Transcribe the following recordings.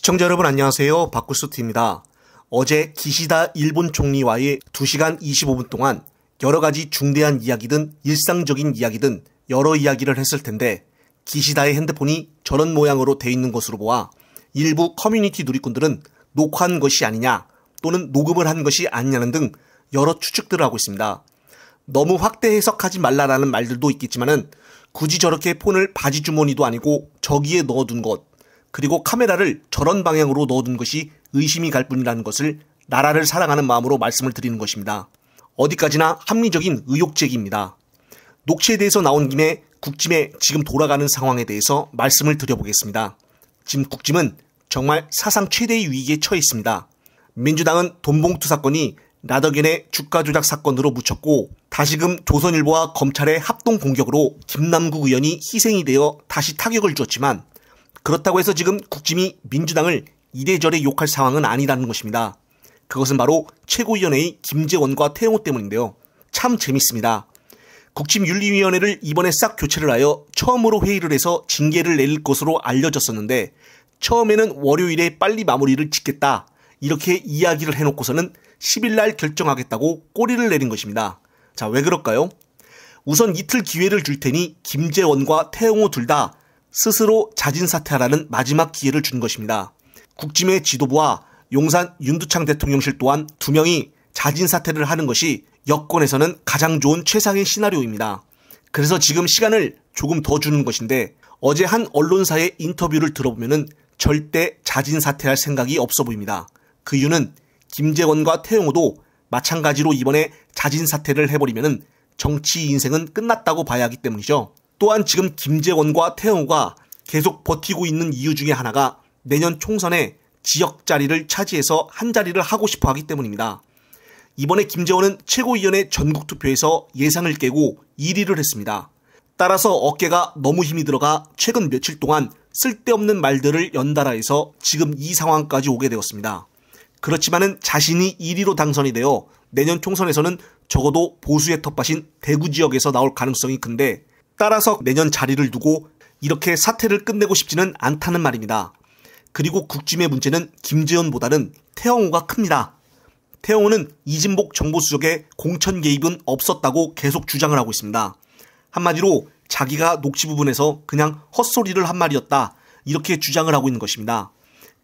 시청자 여러분 안녕하세요. 박구스트입니다. 어제 기시다 일본 총리와의 2시간 25분 동안 여러가지 중대한 이야기든 일상적인 이야기든 여러 이야기를 했을 텐데 기시다의 핸드폰이 저런 모양으로 돼 있는 것으로 보아 일부 커뮤니티 누리꾼들은 녹화한 것이 아니냐 또는 녹음을 한 것이 아니냐는 등 여러 추측들을 하고 있습니다. 너무 확대 해석하지 말라라는 말들도 있겠지만은 굳이 저렇게 폰을 바지 주머니도 아니고 저기에 넣어둔 것, 그리고 카메라를 저런 방향으로 넣어둔 것이 의심이 갈 뿐이라는 것을 나라를 사랑하는 마음으로 말씀을 드리는 것입니다. 어디까지나 합리적인 의혹 제기입니다. 녹취에 대해서 나온 김에 국짐의 지금 돌아가는 상황에 대해서 말씀을 드려보겠습니다. 지금 국짐은 정말 사상 최대의 위기에 처해 있습니다. 민주당은 돈봉투 사건이 나덕연의 주가 조작 사건으로 묻혔고 다시금 조선일보와 검찰의 합동 공격으로 김남국 의원이 희생이 되어 다시 타격을 주었지만 그렇다고 해서 지금 국짐이 민주당을 이래저래 욕할 상황은 아니라는 것입니다. 그것은 바로 최고위원회의 김재원과 태영호 때문인데요. 참 재밌습니다. 국짐윤리위원회를 이번에 싹 교체를 하여 처음으로 회의를 해서 징계를 내릴 것으로 알려졌었는데 처음에는 월요일에 빨리 마무리를 짓겠다 이렇게 이야기를 해놓고서는 10일날 결정하겠다고 꼬리를 내린 것입니다. 자, 왜 그럴까요? 우선 이틀 기회를 줄 테니 김재원과 태영호 둘 다 스스로 자진 사퇴하라는 마지막 기회를 준 것입니다. 국짐의 지도부와 용산 윤두창 대통령실 또한 두 명이 자진 사퇴를 하는 것이 여권에서는 가장 좋은 최상의 시나리오입니다. 그래서 지금 시간을 조금 더 주는 것인데 어제 한 언론사의 인터뷰를 들어보면은 절대 자진 사퇴할 생각이 없어 보입니다. 그 이유는 김재원과 태영호도 마찬가지로 이번에 자진 사퇴를 해버리면은 정치 인생은 끝났다고 봐야 하기 때문이죠. 또한 지금 김재원과 태영호가 계속 버티고 있는 이유 중에 하나가 내년 총선에 지역 자리를 차지해서 한 자리를 하고 싶어 하기 때문입니다. 이번에 김재원은 최고위원회 전국투표에서 예상을 깨고 1위를 했습니다. 따라서 어깨가 너무 힘이 들어가 최근 며칠 동안 쓸데없는 말들을 연달아 해서 지금 이 상황까지 오게 되었습니다. 그렇지만은 자신이 1위로 당선이 되어 내년 총선에서는 적어도 보수의 텃밭인 대구 지역에서 나올 가능성이 큰데 따라서 내년 자리를 두고 이렇게 사태를 끝내고 싶지는 않다는 말입니다. 그리고 국짐의 문제는 김재원보다는 태영호가 큽니다. 태영호는 이진복 정보수석의 공천 개입은 없었다고 계속 주장을 하고 있습니다. 한마디로 자기가 녹취 부분에서 그냥 헛소리를 한 말이었다 이렇게 주장을 하고 있는 것입니다.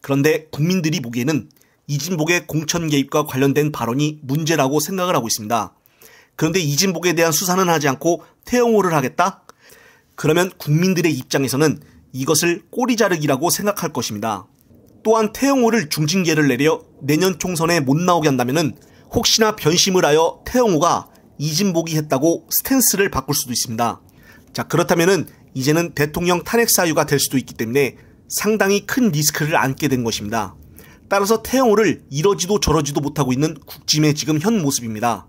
그런데 국민들이 보기에는 이진복의 공천 개입과 관련된 발언이 문제라고 생각을 하고 있습니다. 그런데 이진복에 대한 수사는 하지 않고 태영호를 하겠다? 그러면 국민들의 입장에서는 이것을 꼬리 자르기라고 생각할 것입니다. 또한 태영호를 중징계를 내려 내년 총선에 못 나오게 한다면 혹시나 변심을 하여 태영호가 이진복이 했다고 스탠스를 바꿀 수도 있습니다. 자, 그렇다면 이제는 대통령 탄핵 사유가 될 수도 있기 때문에 상당히 큰 리스크를 안게 된 것입니다. 따라서 태영호를 이러지도 저러지도 못하고 있는 국짐의 지금 현 모습입니다.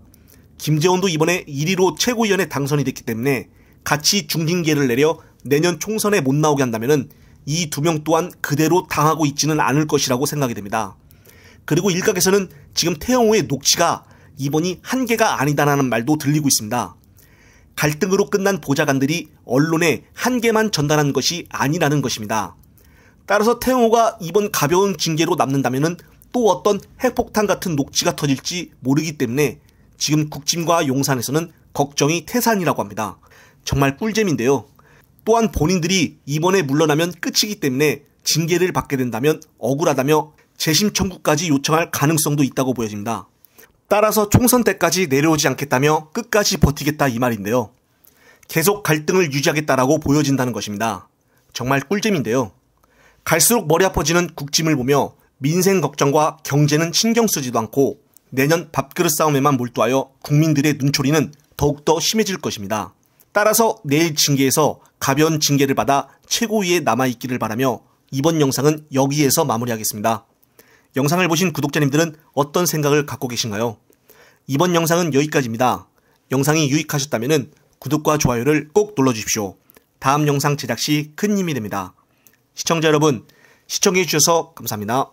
김재원도 이번에 1위로 최고위원회 당선이 됐기 때문에 같이 중징계를 내려 내년 총선에 못 나오게 한다면 이 두 명 또한 그대로 당하고 있지는 않을 것이라고 생각이 됩니다. 그리고 일각에서는 지금 태영호의 녹취가 이번이 한계가 아니다라는 말도 들리고 있습니다. 갈등으로 끝난 보좌관들이 언론에 한계만 전달한 것이 아니라는 것입니다. 따라서 태영호가 이번 가벼운 징계로 남는다면 또 어떤 핵폭탄 같은 녹취가 터질지 모르기 때문에 지금 국짐과 용산에서는 걱정이 태산이라고 합니다. 정말 꿀잼인데요. 또한 본인들이 이번에 물러나면 끝이기 때문에 징계를 받게 된다면 억울하다며 재심 청구까지 요청할 가능성도 있다고 보여집니다. 따라서 총선 때까지 내려오지 않겠다며 끝까지 버티겠다 이 말인데요. 계속 갈등을 유지하겠다라고 보여진다는 것입니다. 정말 꿀잼인데요. 갈수록 머리 아파지는 국짐을 보며 민생 걱정과 경제는 신경 쓰지도 않고 내년 밥그릇 싸움에만 몰두하여 국민들의 눈초리는 더욱더 심해질 것입니다. 따라서 내일 징계에서 가벼운 징계를 받아 최고위에 남아있기를 바라며 이번 영상은 여기에서 마무리하겠습니다. 영상을 보신 구독자님들은 어떤 생각을 갖고 계신가요? 이번 영상은 여기까지입니다. 영상이 유익하셨다면 구독과 좋아요를 꼭 눌러주십시오. 다음 영상 제작 시 큰 힘이 됩니다. 시청자 여러분, 시청해주셔서 감사합니다.